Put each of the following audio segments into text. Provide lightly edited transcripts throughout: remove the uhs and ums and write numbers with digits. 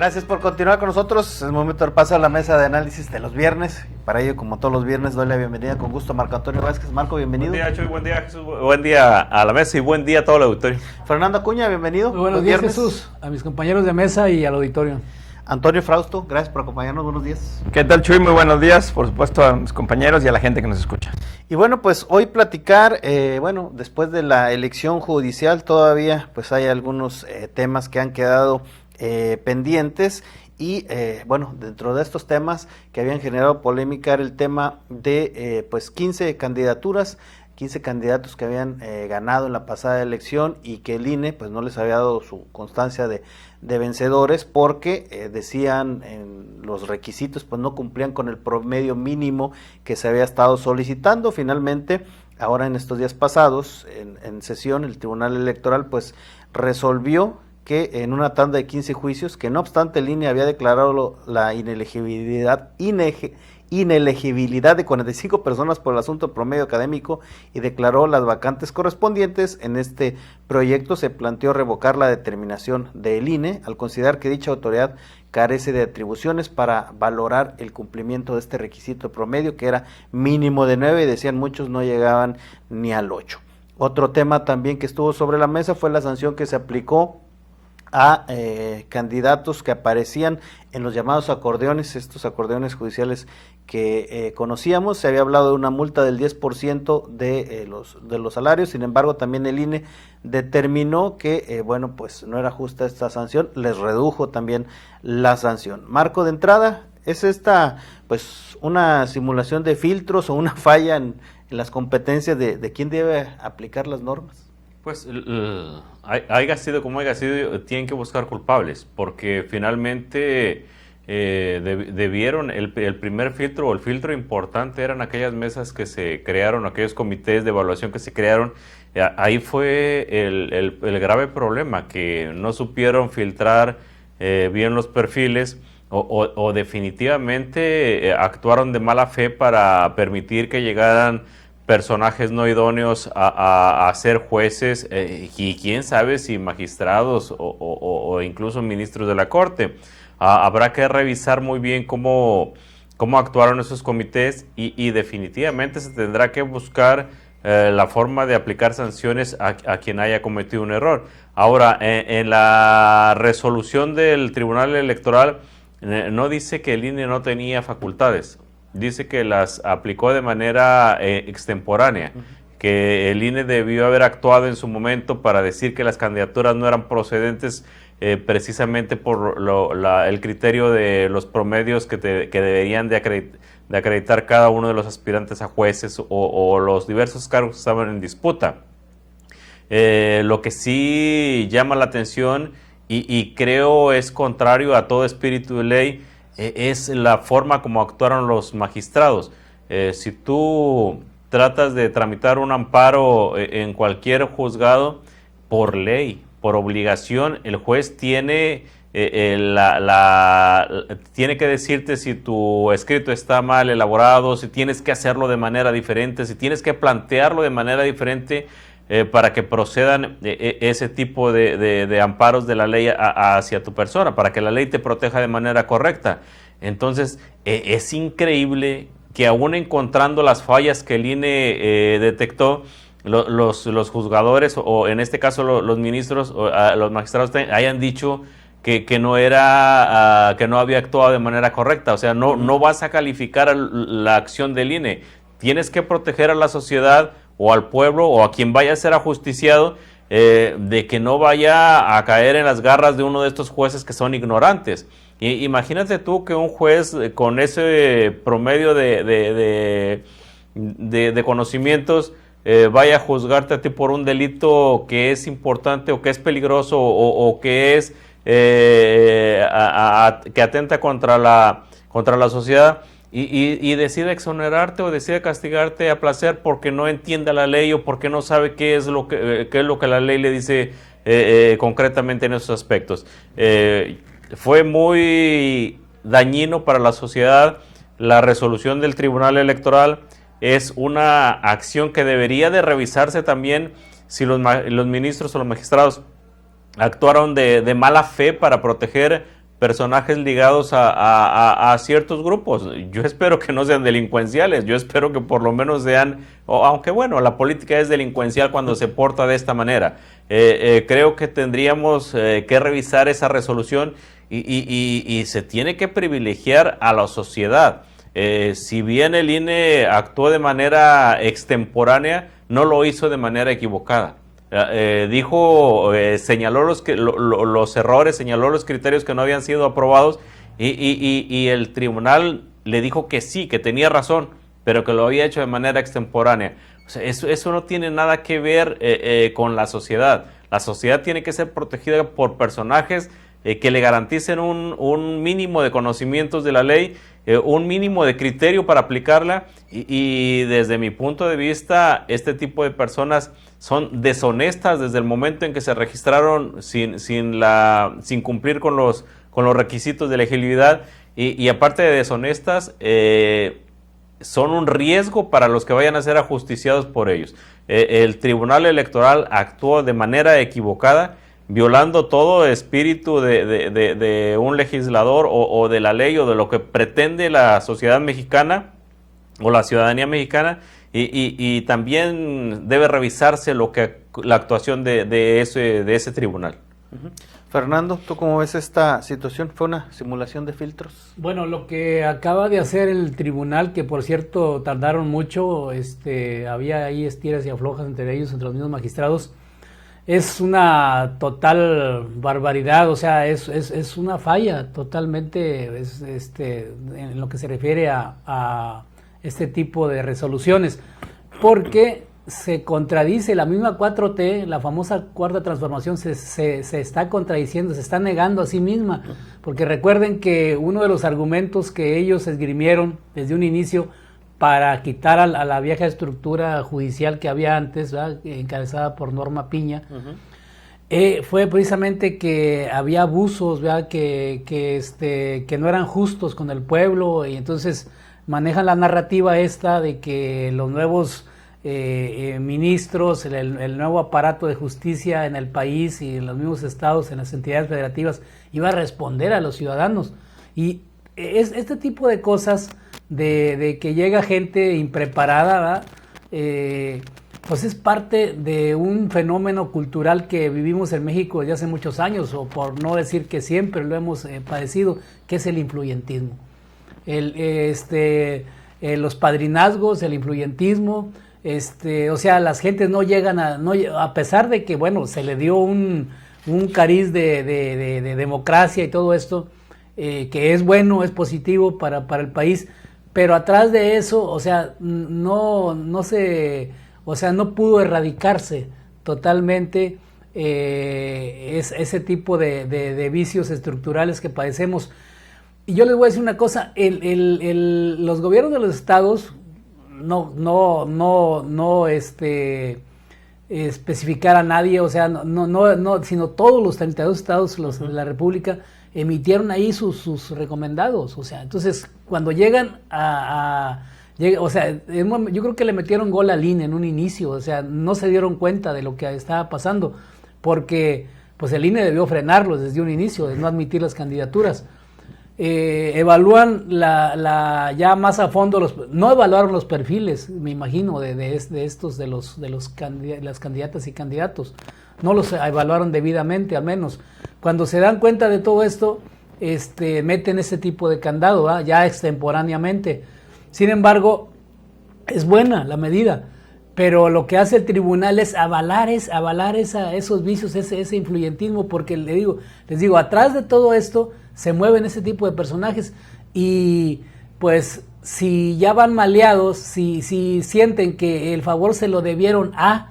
Gracias por continuar con nosotros. Es el momento de pasar a la mesa de análisis de los viernes. Para ello, como todos los viernes, doy la bienvenida con gusto a Marco Antonio Vázquez. Marco, bienvenido. Buen día, Chuy. Buen día, Jesús. Buen día a la mesa y buen día a todo el auditorio. Fernando Acuña, bienvenido. Muy buenos días, Jesús. A mis compañeros de mesa y al auditorio. Antonio Frausto, gracias por acompañarnos. Buenos días. ¿Qué tal, Chuy? Muy buenos días, por supuesto, a mis compañeros y a la gente que nos escucha. Y bueno, pues hoy platicar, después de la elección judicial todavía pues hay algunos temas que han quedado pendientes. Y dentro de estos temas que habían generado polémica era el tema de 15 candidaturas, 15 candidatos que habían ganado en la pasada elección y que el INE pues no les había dado su constancia de vencedores porque decían en los requisitos pues no cumplían con el promedio mínimo que se había estado solicitando. Finalmente, ahora en estos días pasados, en sesión, el Tribunal Electoral pues resolvió que en una tanda de 15 juicios, que no obstante el INE había declarado la inelegibilidad de 45 personas por el asunto promedio académico y declaró las vacantes correspondientes, en este proyecto se planteó revocar la determinación del INE al considerar que dicha autoridad carece de atribuciones para valorar el cumplimiento de este requisito promedio, que era mínimo de 9 y decían muchos no llegaban ni al 8. Otro tema también que estuvo sobre la mesa fue la sanción que se aplicó a candidatos que aparecían en los llamados acordeones, estos acordeones judiciales que conocíamos. Se había hablado de una multa del 10% de los salarios, sin embargo también el INE determinó que pues no era justa esta sanción, les redujo también la sanción. Marco, de entrada, ¿es esta pues una simulación de filtros o una falla en las competencias de quién debe aplicar las normas? Pues haya sido como haya sido, tienen que buscar culpables, porque finalmente debieron, el primer filtro o el filtro importante eran aquellas mesas que se crearon, aquellos comités de evaluación que se crearon. Ahí fue el grave problema, que no supieron filtrar bien los perfiles o definitivamente actuaron de mala fe para permitir que llegaran personajes no idóneos a ser jueces y quién sabe si magistrados o incluso ministros de la Corte. Habrá que revisar muy bien cómo actuaron esos comités y definitivamente se tendrá que buscar la forma de aplicar sanciones a quien haya cometido un error. Ahora, en la resolución del Tribunal Electoral no dice que el INE no tenía facultades. Dice que las aplicó de manera extemporánea, que el INE debió haber actuado en su momento para decir que las candidaturas no eran procedentes precisamente por el criterio de los promedios que deberían de acreditar cada uno de los aspirantes a jueces o los diversos cargos que estaban en disputa. Lo que sí llama la atención y creo es contrario a todo espíritu de ley es la forma como actuaron los magistrados. Si tú tratas de tramitar un amparo en cualquier juzgado, por ley, por obligación, el juez tiene tiene que decirte si tu escrito está mal elaborado, si tienes que hacerlo de manera diferente, si tienes que plantearlo de manera diferente para que procedan ese tipo de amparos de la ley hacia tu persona, para que la ley te proteja de manera correcta. Entonces, es increíble que aún encontrando las fallas que el INE detectó, los juzgadores, o en este caso los ministros, los magistrados hayan dicho que no había actuado de manera correcta. O sea, no vas a calificar la acción del INE. Tienes que proteger a la sociedad o al pueblo o a quien vaya a ser ajusticiado de que no vaya a caer en las garras de uno de estos jueces que son ignorantes. Imagínate tú que un juez con ese promedio de conocimientos vaya a juzgarte a ti por un delito que es importante o que es peligroso o que es que atenta contra la sociedad. Y decide exonerarte o decide castigarte a placer porque no entiende la ley o porque no sabe qué es lo que la ley le dice concretamente en esos aspectos. Fue muy dañino para la sociedad la resolución del Tribunal Electoral. Es una acción que debería de revisarse también si los ministros o los magistrados actuaron de mala fe para proteger personajes ligados a ciertos grupos. Yo espero que no sean delincuenciales, yo espero que por lo menos sean, aunque bueno, la política es delincuencial cuando se porta de esta manera. Creo que tendríamos que revisar esa resolución y se tiene que privilegiar a la sociedad. Si bien el INE actuó de manera extemporánea, no lo hizo de manera equivocada. Señaló los errores, señaló los criterios que no habían sido aprobados y el tribunal le dijo que sí, que tenía razón, pero que lo había hecho de manera extemporánea. O sea, eso no tiene nada que ver con la sociedad. La sociedad tiene que ser protegida por personajes que le garanticen un mínimo de conocimientos de la ley, un mínimo de criterio para aplicarla y desde mi punto de vista este tipo de personas son deshonestas desde el momento en que se registraron sin cumplir con los requisitos de elegibilidad y aparte de deshonestas son un riesgo para los que vayan a ser ajusticiados por ellos. El Tribunal Electoral actuó de manera equivocada, violando todo espíritu de un legislador o de la ley o de lo que pretende la sociedad mexicana o la ciudadanía mexicana y también debe revisarse la actuación de ese tribunal. Fernando, ¿tú cómo ves esta situación? ¿Fue una simulación de filtros? Bueno, lo que acaba de hacer el tribunal, que por cierto tardaron mucho, había ahí estiras y aflojas entre ellos, entre los mismos magistrados, es una total barbaridad, o sea, es una falla totalmente en lo que se refiere a este tipo de resoluciones, porque se contradice la misma 4T, la famosa cuarta transformación se está contradiciendo, se está negando a sí misma, porque recuerden que uno de los argumentos que ellos esgrimieron desde un inicio para quitar a la vieja estructura judicial que había antes, ¿verdad?, encabezada por Norma Piña, fue precisamente que había abusos, ¿verdad?, que no eran justos con el pueblo, y entonces manejan la narrativa esta de que los nuevos ministros, el nuevo aparato de justicia en el país y en los mismos estados, en las entidades federativas, iba a responder a los ciudadanos. Y este tipo de cosas de que llega gente impreparada, pues es parte de un fenómeno cultural que vivimos en México desde hace muchos años, o por no decir que siempre lo hemos padecido, que es el influyentismo. Los padrinazgos, el influyentismo, o sea, las gentes no llegan a pesar de que, bueno, se le dio un cariz de democracia y todo esto, que es bueno, es positivo para el país, pero atrás de eso, o sea, no pudo erradicarse totalmente ese tipo de vicios estructurales que padecemos. Y yo les voy a decir una cosa, los gobiernos de los estados, no especificar a nadie, o sea, sino todos los 32 estados de la República emitieron ahí sus recomendados, o sea, entonces cuando llegan o sea, yo creo que le metieron gol al INE en un inicio, o sea, no se dieron cuenta de lo que estaba pasando, porque pues el INE debió frenarlos desde un inicio, de no admitir las candidaturas. Evalúan ya más a fondo no evaluaron los perfiles, me imagino, de las candidatas y candidatos, no los evaluaron debidamente, al menos. Cuando se dan cuenta de todo esto, meten ese tipo de candado, ¿verdad?, ya extemporáneamente. Sin embargo, es buena la medida, pero lo que hace el tribunal es avalar esos vicios, ese influyentismo, porque les digo, atrás de todo esto se mueven ese tipo de personajes y pues si ya van maleados, si sienten que el favor se lo debieron a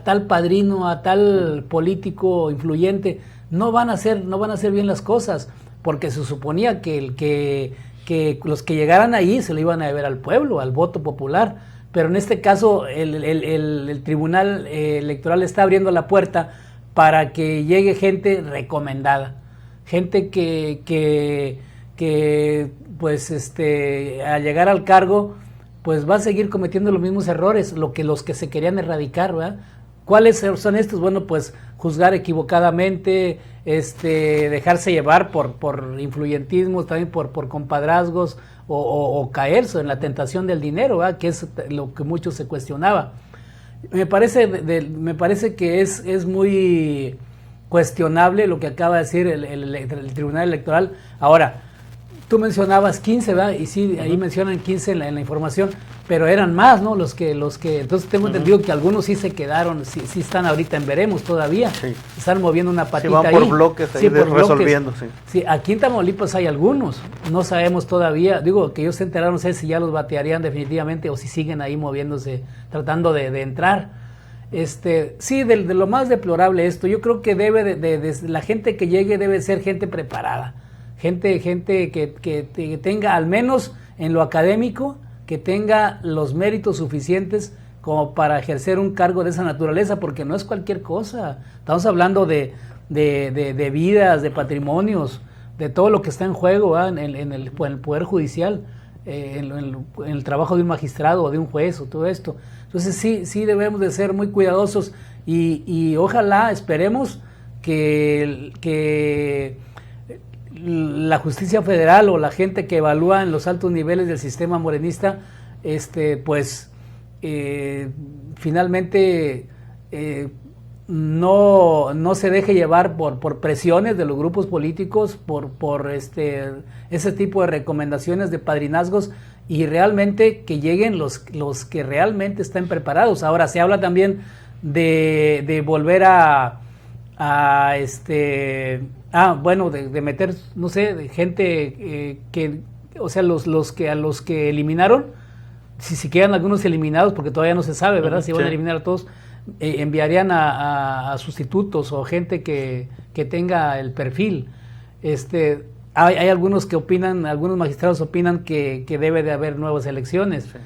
tal padrino, a tal político influyente, no van a hacer bien las cosas, porque se suponía que los que llegaran ahí se lo iban a deber al pueblo, al voto popular, pero en este caso el Tribunal Electoral está abriendo la puerta para que llegue gente recomendada, gente que pues al llegar al cargo pues va a seguir cometiendo los mismos errores, los que se querían erradicar, ¿verdad? ¿Cuáles son estos? Bueno, pues juzgar equivocadamente, dejarse llevar por influyentismos, también por compadrazgos, o caerse en la tentación del dinero, ¿verdad? Que es lo que mucho se cuestionaba. Me parece que es muy cuestionable lo que acaba de decir el Tribunal Electoral. Ahora, tú mencionabas 15, ¿verdad? Y sí, ahí mencionan 15 en la información, pero eran más, ¿no? Los que entonces tengo entendido que algunos sí se quedaron, sí están ahorita en veremos todavía. Sí. Están moviendo una patita ahí. Sí, van por bloques ahí resolviendo, sí. Sí, aquí en Tamaulipas hay algunos, no sabemos todavía, digo, que ellos se enteraron, no sé si ya los batearían definitivamente o si siguen ahí moviéndose, tratando de entrar. Sí, de lo más deplorable esto, yo creo que debe la gente que llegue debe ser gente preparada, gente que tenga, al menos en lo académico, que tenga los méritos suficientes como para ejercer un cargo de esa naturaleza, porque no es cualquier cosa. Estamos hablando de vidas, de patrimonios, de todo lo que está en juego en el Poder Judicial, en el trabajo de un magistrado o de un juez o todo esto. Entonces sí debemos de ser muy cuidadosos y ojalá, esperemos que la justicia federal o la gente que evalúa en los altos niveles del sistema morenista, finalmente no se deje llevar por presiones de los grupos políticos, por ese tipo de recomendaciones de padrinazgos, y realmente que lleguen los que realmente estén preparados. Ahora se habla también de volver de meter, no sé, de gente o sea, a los que eliminaron, si quedan algunos eliminados, porque todavía no se sabe, ¿verdad? Si van a eliminar a todos, enviarían a sustitutos o gente que tenga el perfil. Hay algunos que opinan, algunos magistrados opinan que debe de haber nuevas elecciones. Sí.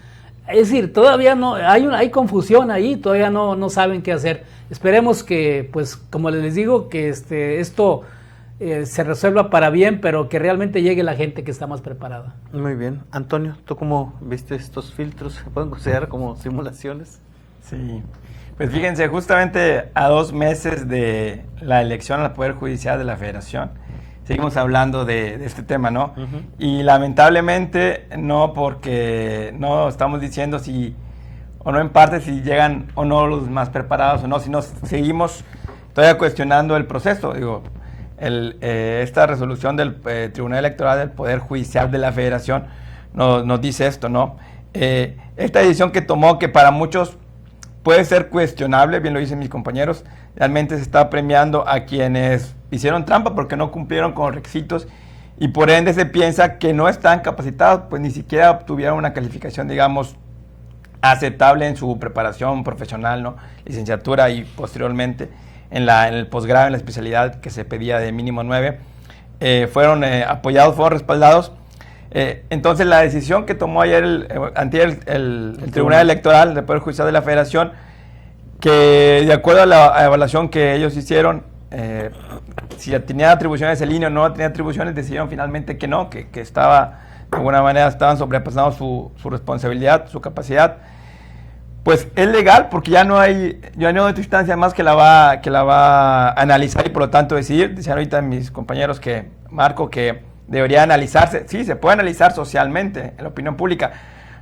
Es decir, todavía no, hay confusión ahí, todavía no saben qué hacer. Esperemos que, pues, como les digo, que esto se resuelva para bien, pero que realmente llegue la gente que está más preparada. Muy bien. Antonio, ¿tú cómo viste estos filtros? ¿Se pueden considerar como simulaciones? Sí, pues fíjense, justamente a 2 meses de la elección al Poder Judicial de la Federación, seguimos hablando de este tema, ¿no? Uh-huh. Y lamentablemente no, porque no estamos diciendo si, o no en parte, si llegan o no los más preparados o no, sino seguimos todavía cuestionando el proceso. Digo, esta resolución del Tribunal Electoral del Poder Judicial de la Federación nos dice esto, ¿no? Esta decisión que tomó, que para muchos puede ser cuestionable, bien lo dicen mis compañeros, realmente se está premiando a quienes hicieron trampa porque no cumplieron con los requisitos y por ende se piensa que no están capacitados, pues ni siquiera obtuvieron una calificación, digamos, aceptable en su preparación profesional, ¿no? Licenciatura y posteriormente en el posgrado, en la especialidad que se pedía de mínimo 9, fueron apoyados, fueron respaldados. Entonces la decisión que tomó ayer el Tribunal Electoral del Poder Judicial de la Federación, que de acuerdo a la evaluación que ellos hicieron, si tenía atribuciones el INE o no tenía atribuciones, decidieron finalmente que no, que estaba, de alguna manera estaban sobrepasando su responsabilidad, su capacidad. Pues es legal porque ya no hay otra instancia más que la va a analizar y por lo tanto decidir. Decían ahorita mis compañeros Marco, que debería analizarse. Sí, se puede analizar socialmente en la opinión pública,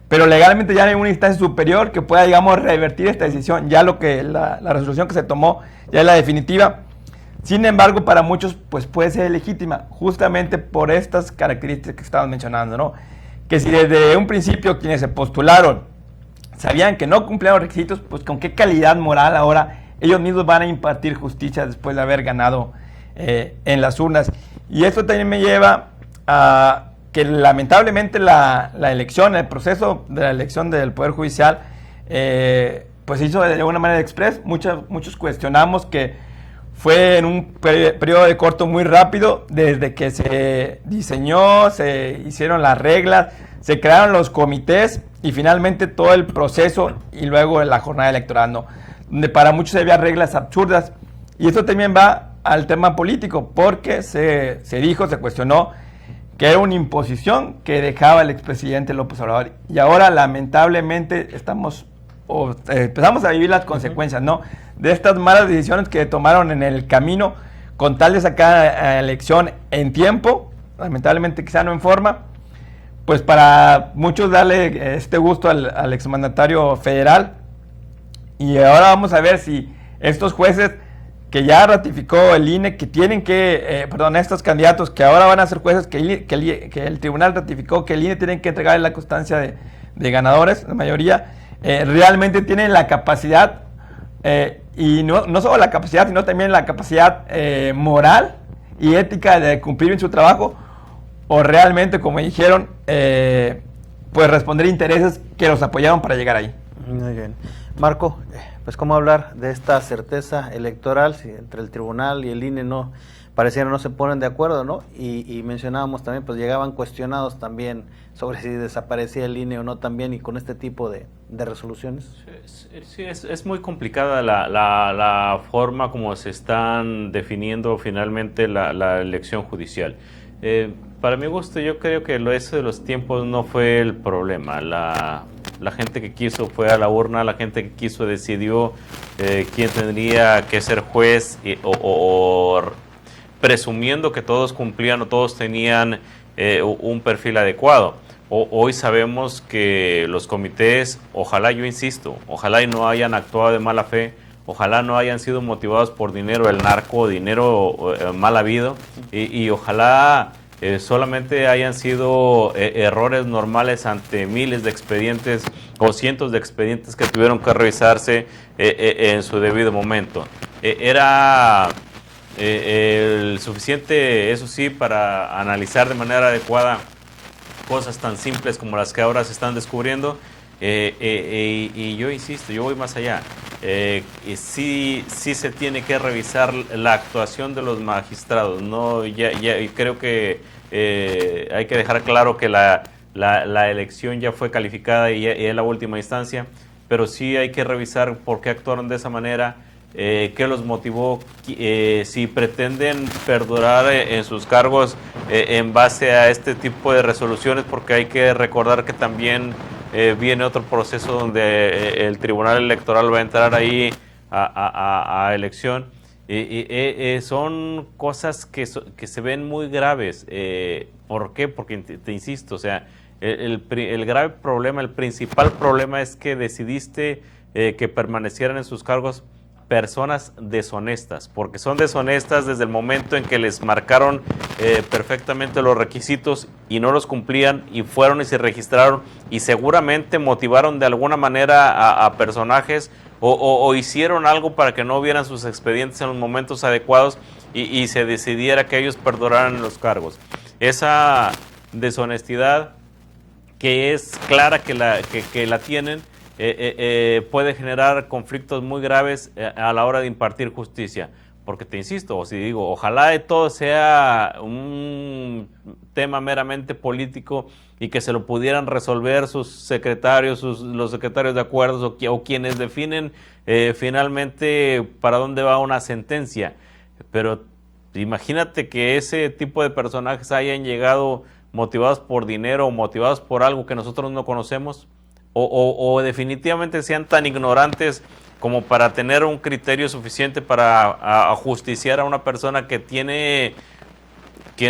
pero legalmente ya no hay una instancia superior que pueda, digamos, revertir esta decisión. Ya la resolución que se tomó ya es la definitiva. Sin embargo, para muchos pues puede ser legítima, justamente por estas características que estábamos mencionando, ¿no? Que si desde un principio quienes se postularon sabían que no cumplían los requisitos, pues con qué calidad moral ahora ellos mismos van a impartir justicia después de haber ganado en las urnas. Y esto también me lleva a que lamentablemente la elección, el proceso de la elección del Poder Judicial, pues se hizo de alguna manera express. Muchos cuestionamos que fue en un periodo de corto muy rápido, desde que se diseñó, se hicieron las reglas, se crearon los comités y finalmente todo el proceso y luego la jornada electoral, ¿no? Donde para muchos había reglas absurdas. Y esto también va al tema político, porque se cuestionó que era una imposición que dejaba el expresidente López Obrador. Y ahora lamentablemente empezamos a vivir las consecuencias, ¿no? de estas malas decisiones que tomaron en el camino con tal de sacar a elección en tiempo, lamentablemente quizá no en forma, pues para muchos darle este gusto al exmandatario federal. Y ahora vamos a ver si estos jueces que ya ratificó el INE, que tienen que, estos candidatos que ahora van a ser jueces, que el tribunal ratificó que el INE tiene que entregar la constancia de ganadores, la mayoría, realmente tienen la capacidad, y no solo la capacidad, sino también la capacidad moral y ética de cumplir en su trabajo, o realmente, como dijeron, pues responder intereses que los apoyaron para llegar ahí. Muy bien. Marco, pues cómo hablar de esta certeza electoral si entre el tribunal y el INE pareciera no se ponen de acuerdo, ¿no? Y mencionábamos también, pues llegaban cuestionados también sobre si desaparecía el INE o no también, y con este tipo de resoluciones. Sí, es muy complicada la forma como se están definiendo finalmente la elección judicial. Para mi gusto, yo creo que eso de los tiempos no fue el problema. La gente que quiso fue a la urna, la gente que quiso decidió quién tendría que ser juez, o presumiendo que todos cumplían o todos tenían un perfil adecuado. Hoy sabemos que los comités, ojalá, yo insisto, ojalá y no hayan actuado de mala fe, ojalá no hayan sido motivados por dinero, el narco, dinero mal habido, y ojalá solamente hayan sido errores normales ante miles de expedientes o cientos de expedientes que tuvieron que revisarse en su debido momento. Era el suficiente, eso sí, para analizar de manera adecuada cosas tan simples como las que ahora se están descubriendo, y yo insisto, yo voy más allá. Sí se tiene que revisar la actuación de los magistrados, ¿no? Ya creo que hay que dejar claro que la elección ya fue calificada y es la última instancia, pero sí hay que revisar por qué actuaron de esa manera, qué los motivó, si pretenden perdurar en sus cargos en base a este tipo de resoluciones, porque hay que recordar que también viene otro proceso donde el Tribunal Electoral va a entrar ahí a elección. Son cosas que se ven muy graves. ¿Por qué? Porque te insisto, o sea, el grave problema, el principal problema es que decidiste que permanecieran en sus cargos personas deshonestas, porque son deshonestas desde el momento en que les marcaron perfectamente los requisitos y no los cumplían, y fueron y se registraron y seguramente motivaron de alguna manera a personajes o hicieron algo para que no vieran sus expedientes en los momentos adecuados y se decidiera que ellos perduraran los cargos. Esa deshonestidad, que es clara que la tienen, puede generar conflictos muy graves a la hora de impartir justicia, porque te insisto, ojalá de todo sea un tema meramente político y que se lo pudieran resolver sus secretarios, los secretarios de acuerdos o quienes definen finalmente para dónde va una sentencia, pero imagínate que ese tipo de personajes hayan llegado motivados por dinero o motivados por algo que nosotros no conocemos, o definitivamente sean tan ignorantes como para tener un criterio suficiente para ajusticiar a una persona que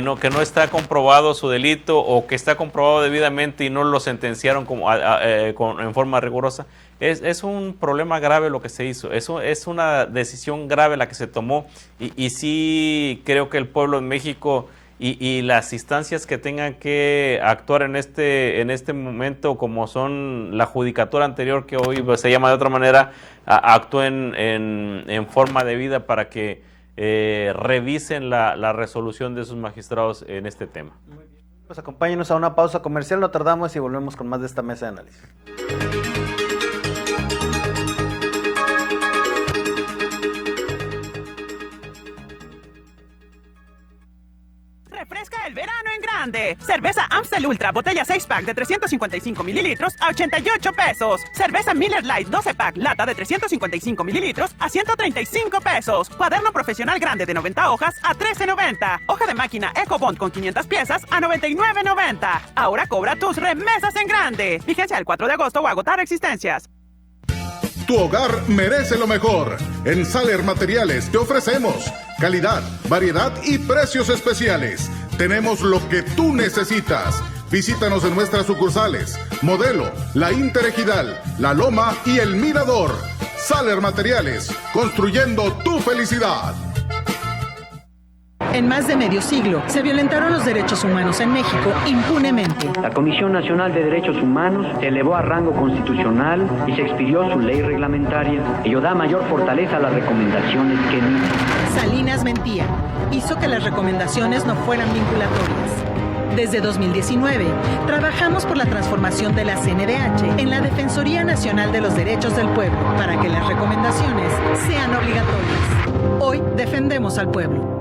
no está comprobado su delito, o que está comprobado debidamente y no lo sentenciaron en forma rigurosa. Es un problema grave lo que se hizo, eso es una decisión grave la que se tomó, y sí creo que el pueblo de México y las instancias que tengan que actuar en este momento, como son la judicatura anterior, que hoy se llama de otra manera, actúen en forma debida para que revisen la resolución de sus magistrados en este tema. Muy bien. Pues acompáñenos a una pausa comercial, no tardamos y volvemos con más de esta mesa de análisis. Refresca el verano en grande. Cerveza Amstel Ultra, botella 6-pack de 355 mililitros a 88 pesos. Cerveza Miller Lite 12-pack, lata de 355 mililitros a 135 pesos. Cuaderno profesional grande de 90 hojas a 13.90. Hoja de máquina EcoBond con 500 piezas a 99.90. Ahora cobra tus remesas en grande. Vigencia el 4 de agosto o agotar existencias. Tu hogar merece lo mejor. En Saler Materiales te ofrecemos calidad, variedad y precios especiales. Tenemos lo que tú necesitas. Visítanos en nuestras sucursales: Modelo, La Interejidal, La Loma y El Mirador. Saler Materiales, construyendo tu felicidad. En más de medio siglo, se violentaron los derechos humanos en México impunemente. La Comisión Nacional de Derechos Humanos se elevó a rango constitucional y se expidió su ley reglamentaria. Ello da mayor fortaleza a las recomendaciones que emite. Salinas mentía. Hizo que las recomendaciones no fueran vinculatorias. Desde 2019, trabajamos por la transformación de la CNDH en la Defensoría Nacional de los Derechos del Pueblo para que las recomendaciones sean obligatorias. Hoy defendemos al pueblo.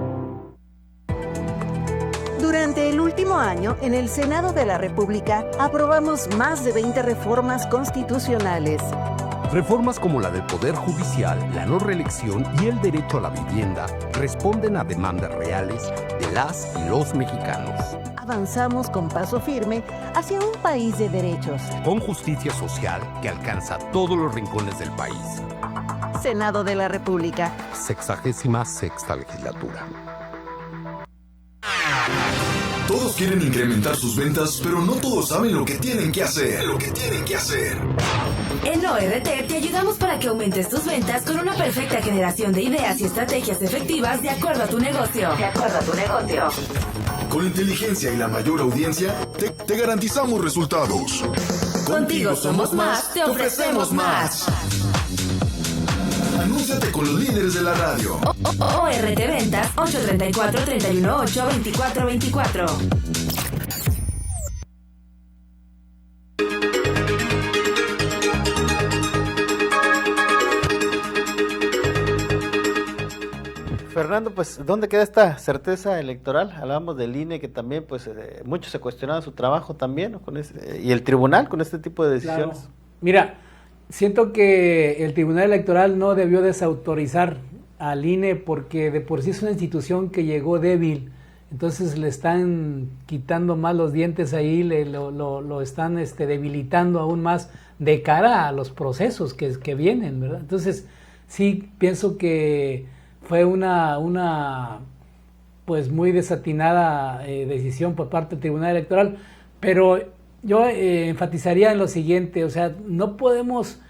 Durante el último año, en el Senado de la República, aprobamos más de 20 reformas constitucionales. Reformas como la del Poder Judicial, la no reelección y el derecho a la vivienda responden a demandas reales de las y los mexicanos. Avanzamos con paso firme hacia un país de derechos. Con justicia social que alcanza todos los rincones del país. Senado de la República. 66ª legislatura. Todos quieren incrementar sus ventas, pero no todos saben lo que tienen que hacer. En ORT te ayudamos para que aumentes tus ventas con una perfecta generación de ideas y estrategias efectivas de acuerdo a tu negocio. Con inteligencia y la mayor audiencia, te garantizamos resultados. Contigo somos más, te ofrecemos más. Anúnciate con los líderes de la radio. ORT Ventas 834-318-2424. Fernando, pues, ¿dónde queda esta certeza electoral? Hablábamos del INE, que también, pues, muchos se cuestionaban su trabajo también, ¿no? Y el tribunal con este tipo de decisiones. Claro. Mira, siento que el Tribunal Electoral no debió desautorizar al INE porque de por sí es una institución que llegó débil, entonces le están quitando más los dientes ahí, lo están debilitando aún más de cara a los procesos que vienen, ¿verdad? Entonces sí pienso que fue una pues muy desatinada decisión por parte del Tribunal Electoral, pero yo enfatizaría en lo siguiente, o sea, no podemos,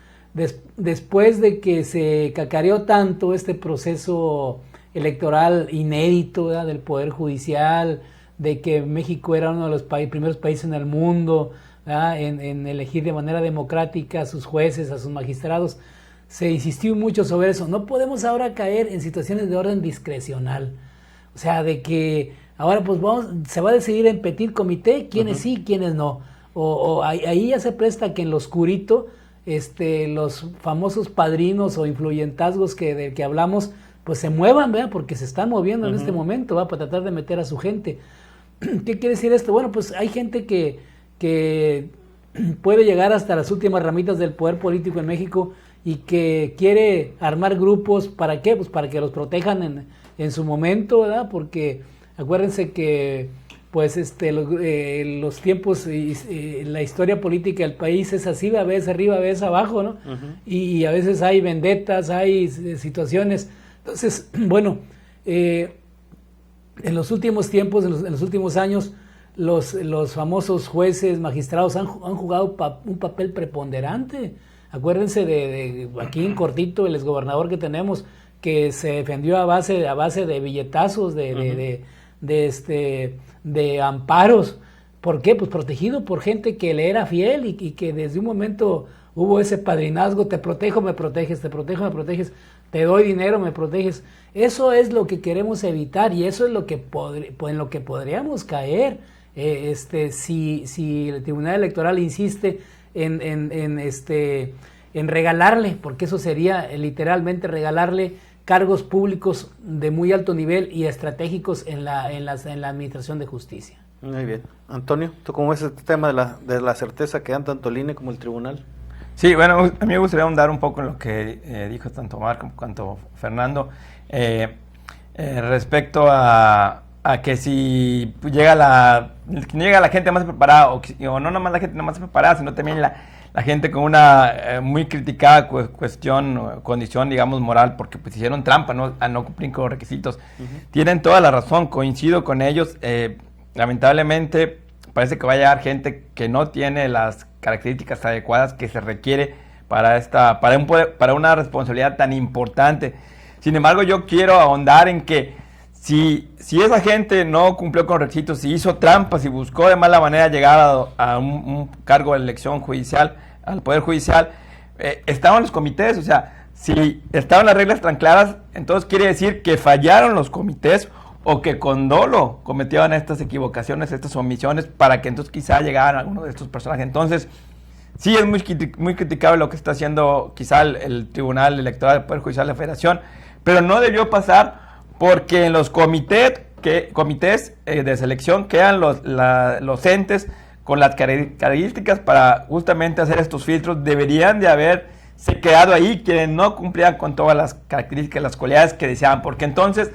después de que se cacareó tanto este proceso electoral inédito, ¿verdad?, del Poder Judicial, de que México era uno de los primeros países en el mundo, ¿verdad?, en elegir de manera democrática a sus jueces, a sus magistrados, se insistió mucho sobre eso. No podemos ahora caer en situaciones de orden discrecional, o sea, de que ahora pues se va a decidir en petit comité quiénes sí, quiénes no. O ahí ya se presta que en lo oscurito los famosos padrinos o influyentazgos del que hablamos, pues se muevan, ¿verdad? Porque se están moviendo en este momento, ¿va?, para tratar de meter a su gente. ¿Qué quiere decir esto? Bueno, pues hay gente que puede llegar hasta las últimas ramitas del poder político en México y que quiere armar grupos, ¿para qué? Pues para que los protejan en su momento, ¿verdad? Porque acuérdense que pues los tiempos y la historia política del país es así, a veces arriba, a veces abajo, ¿no? Y a veces hay vendetas, hay situaciones. Entonces, bueno, en los últimos tiempos, en los últimos años, los famosos jueces, magistrados han jugado un papel preponderante. Acuérdense de aquí en cortito, el exgobernador que tenemos, que se defendió a base de billetazos, de amparos. ¿Por qué? Pues protegido por gente que le era fiel y que desde un momento hubo ese padrinazgo: te protejo, me proteges, te protejo, me proteges, te doy dinero, me proteges. Eso es lo que queremos evitar y eso es lo que en lo que podríamos caer si el Tribunal Electoral insiste en regalarle, porque eso sería literalmente regalarle cargos públicos de muy alto nivel y estratégicos en la administración de justicia. Muy bien. Antonio, ¿tú cómo ves este tema de la certeza que dan tanto el INE como el tribunal? Sí, bueno, a mí me gustaría ahondar un poco en lo que dijo tanto Marco como Fernando, respecto a que si llega la gente más preparada, o no nomás la gente más preparada, sino también la gente con una muy criticada condición, digamos, moral, porque pues hicieron trampa, ¿no? A no cumplir con los requisitos. Tienen toda la razón, coincido con ellos. Lamentablemente, parece que va a llegar gente que no tiene las características adecuadas que se requiere para una responsabilidad tan importante. Sin embargo, yo quiero ahondar en que si esa gente no cumplió con requisitos, si hizo trampas, si buscó de mala manera llegar a un cargo de elección judicial, al Poder Judicial, estaban los comités. O sea, si estaban las reglas tan claras, entonces quiere decir que fallaron los comités o que con dolo cometieron estas equivocaciones, estas omisiones, para que entonces quizá llegaran algunos de estos personajes. Entonces, sí es muy criticable lo que está haciendo quizá el Tribunal Electoral del Poder Judicial de la Federación, pero no debió pasar, porque en los comités de selección quedan los entes con las características para justamente hacer estos filtros. Deberían de haberse quedado ahí quienes no cumplían con todas las características, las cualidades que deseaban, porque entonces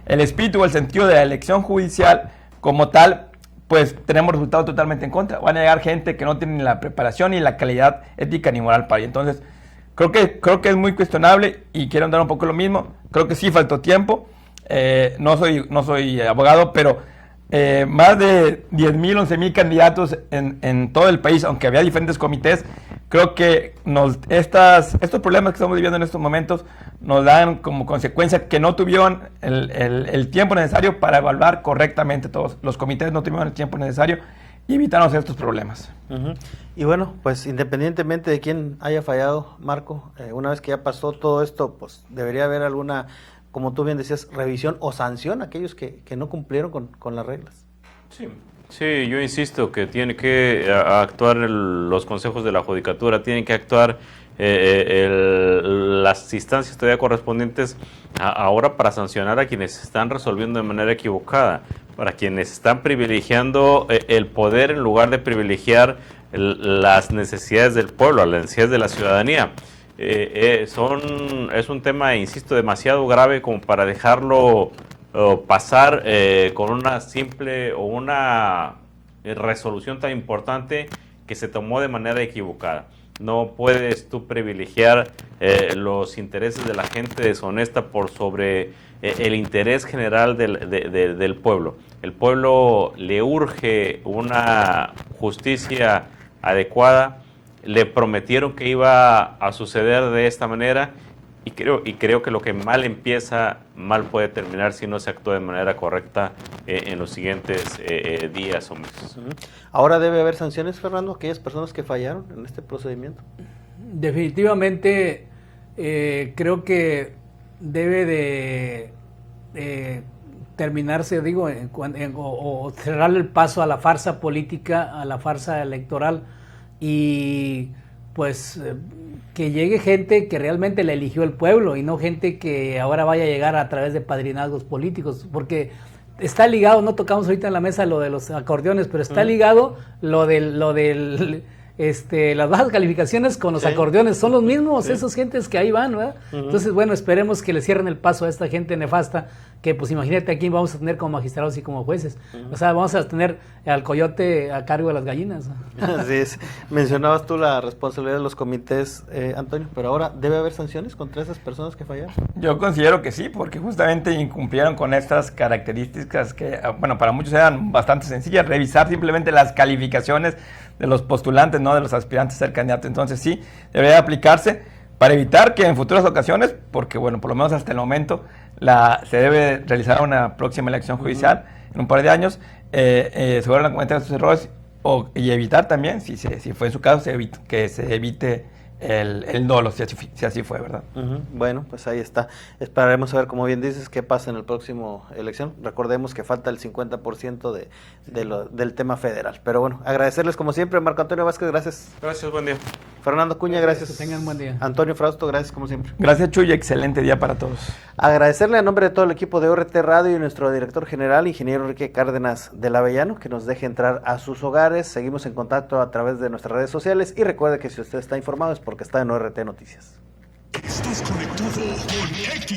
el espíritu o el sentido de la elección judicial como tal, pues tenemos resultados totalmente en contra. Van a llegar gente que no tiene ni la preparación ni la calidad ética ni moral para ello. Entonces, creo que es muy cuestionable, y quiero dar un poco lo mismo. Creo que sí faltó tiempo. No soy abogado, pero más de 10,000, 11,000 candidatos en todo el país, aunque había diferentes comités. Creo que estos problemas que estamos viviendo en estos momentos nos dan como consecuencia que no tuvieron el tiempo necesario para evaluar correctamente todos. Los comités no tuvieron el tiempo necesario y evitaron estos problemas. Y bueno, pues independientemente de quién haya fallado, Marco, una vez que ya pasó todo esto, pues debería haber alguna, como tú bien decías, revisión o sanción a aquellos que no cumplieron con las reglas. Sí, yo insisto que tiene que actuar los consejos de la judicatura, tienen que actuar las instancias todavía correspondientes ahora para sancionar a quienes están resolviendo de manera equivocada, para quienes están privilegiando el poder en lugar de privilegiar las necesidades del pueblo, las necesidades de la ciudadanía. Es un tema, insisto, demasiado grave como para dejarlo pasar con una simple o una resolución tan importante que se tomó de manera equivocada. No puedes tú privilegiar los intereses de la gente deshonesta por sobre el interés general del pueblo. El pueblo le urge una justicia adecuada. Le prometieron que iba a suceder de esta manera, y creo que lo que mal empieza, mal puede terminar si no se actúa de manera correcta en los siguientes días o meses. Ahora debe haber sanciones, Fernando, a aquellas personas que fallaron en este procedimiento. Definitivamente creo que debe de terminarse, o cerrar el paso a la farsa política, a la farsa electoral, y pues que llegue gente que realmente la eligió el pueblo y no gente que ahora vaya a llegar a través de padrinazgos políticos, porque está ligado, no tocamos ahorita en la mesa lo de los acordeones, pero está ligado lo del las bajas calificaciones con los acordeones, son los mismos, esos gentes que ahí van, ¿verdad? Entonces, bueno, esperemos que le cierren el paso a esta gente nefasta, que pues imagínate aquí vamos a tener como magistrados y como jueces, o sea, vamos a tener al coyote a cargo de las gallinas. Así es. Mencionabas tú la responsabilidad de los comités, Antonio, pero ahora ¿debe haber sanciones contra esas personas que fallaron? Yo considero que sí, porque justamente incumplieron con estas características que, bueno, para muchos eran bastante sencillas, revisar simplemente las calificaciones de los postulantes, no de los aspirantes a ser candidato. Entonces sí, debería aplicarse para evitar que en futuras ocasiones, porque bueno, por lo menos hasta el momento se debe realizar una próxima elección judicial en un par de años, se vuelvan a cometer estos errores y evitar también, si fue en su caso, que se evite el dolo, si así fue, ¿verdad? Bueno, pues ahí está. Esperaremos a ver, como bien dices, qué pasa en el próximo elección. Recordemos que falta el 50% del tema federal. Pero bueno, agradecerles como siempre. Marco Antonio Vázquez, gracias. Gracias, buen día. Fernando Cuña, gracias. Que tengan buen día. Antonio Frausto, gracias como siempre. Gracias, Chuy, excelente día para todos. Agradecerle a nombre de todo el equipo de ORT Radio y nuestro director general, ingeniero Enrique Cárdenas del Avellano, que nos deje entrar a sus hogares. Seguimos en contacto a través de nuestras redes sociales y recuerde que si usted está informado es porque está en ORT Noticias. Estás conectado con X.